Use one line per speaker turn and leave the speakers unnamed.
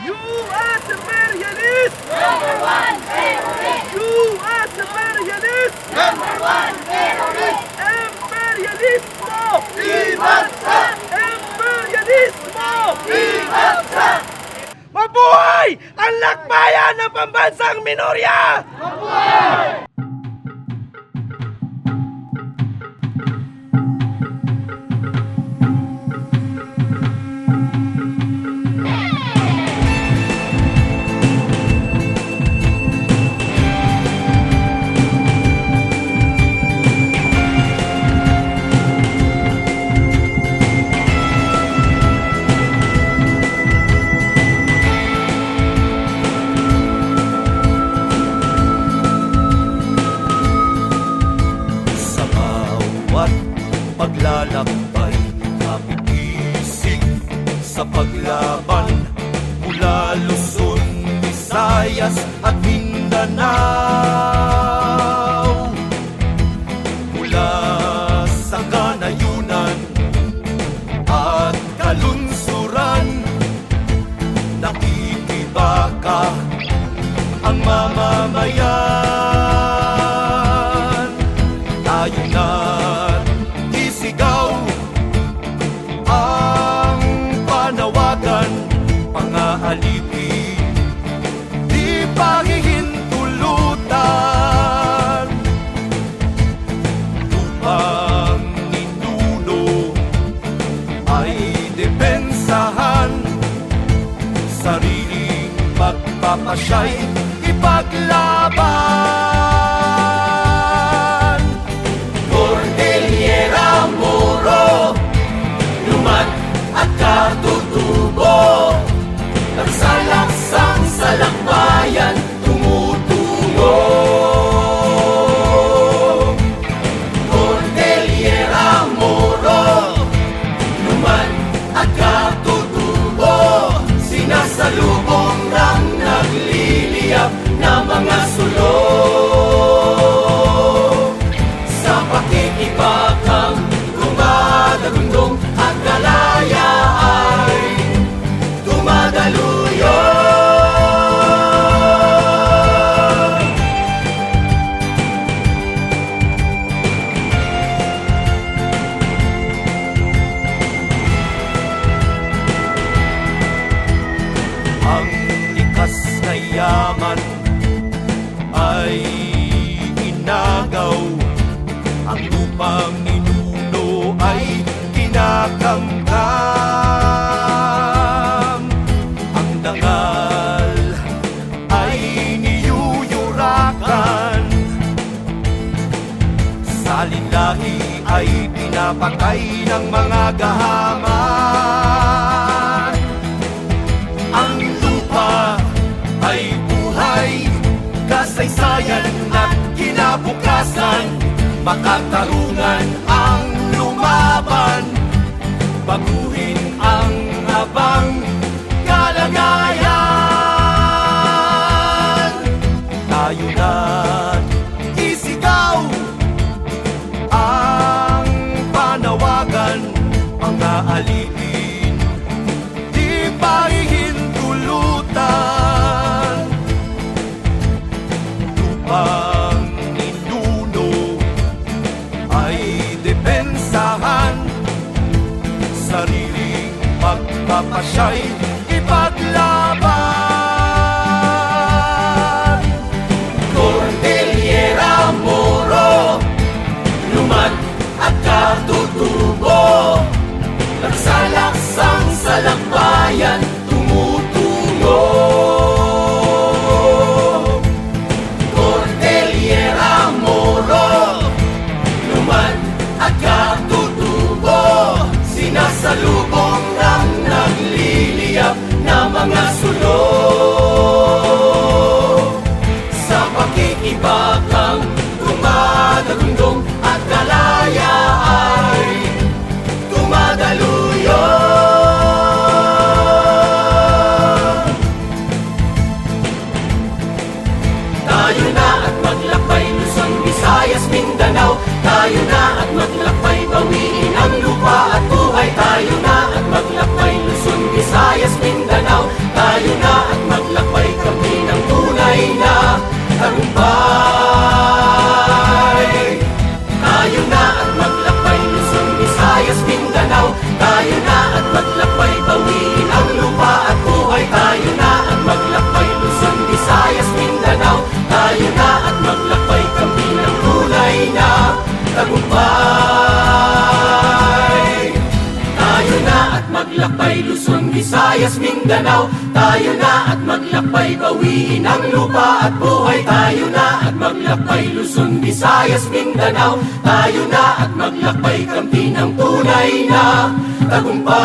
U.S. imperialist!
Number one terrorist!
U.S. imperialist!
Number one terrorist!
Imperialismo!
Ibagsak!
Imperialismo!
Ibagsak!
Mabuhay ang lakbayan ng pambansang minorya!
Sa bawat paglalakbay, napigisig sa paglaban mula Luzon, Visayas at Mindanao. Mula sa kanayunan at kalunsuran, nakikibaka ang mamamayan. Tayo na't isigaw ang panawagan, pang-aalipin, di pahihintulutan. Upang ninuno ay depensahan, sariling pagpapasya'y ipaglaban. Cordillera Moro, lumad at katutubo, nagsalaksang sa lakbayan tumutungo. Cordillera Moro, lumad at katutubo, sinasalubong ng nagliliyap na mga sulong. Sa pakikibakang dumadagundong at kalaya ay dumadaluyong. Ang likas na yaman ay inagaw, ang lupang ninuno ay kinakamkam. Ang dangal ay niyuyurakan, salinlahi ay pinapatay ng mga gahaman. Ang lupa ay buhay, kasaysayan at kinabukasan, makatarungan ang lumaban, baguhin ang abang kalagayan. Tayo na't isigaw ang panawagan, pang-aalipin, di pahihintulutan. Upang ninuno ay depensahan, sariling pagpapasya'y ipaglaban. Cordillera Moro, lumad at katutubo, nagsalaksang sa lakbayan tumutungo. Cordillera Moro, lumad at katutubo, sinasalubong ng nagliliyap na mga sulong. Sa pakikibakang dumadagundong at kalaya ay dumadaluyong. Tayo na at maglakbay, Luzon, Visayas, Mindanao. Tayo na at maglakbay, bawiin ang lupa at buhay. Tayo na at maglakbay, Luzon, Visayas, Mindanao. Tayo Tayo na at maglakbay, bawiin ang lupa at buhay. Tayo na at maglakbay, Luzon, Visayas, Mindanao. Tayo na at maglakbay, kampi ng tunay na tagumpay.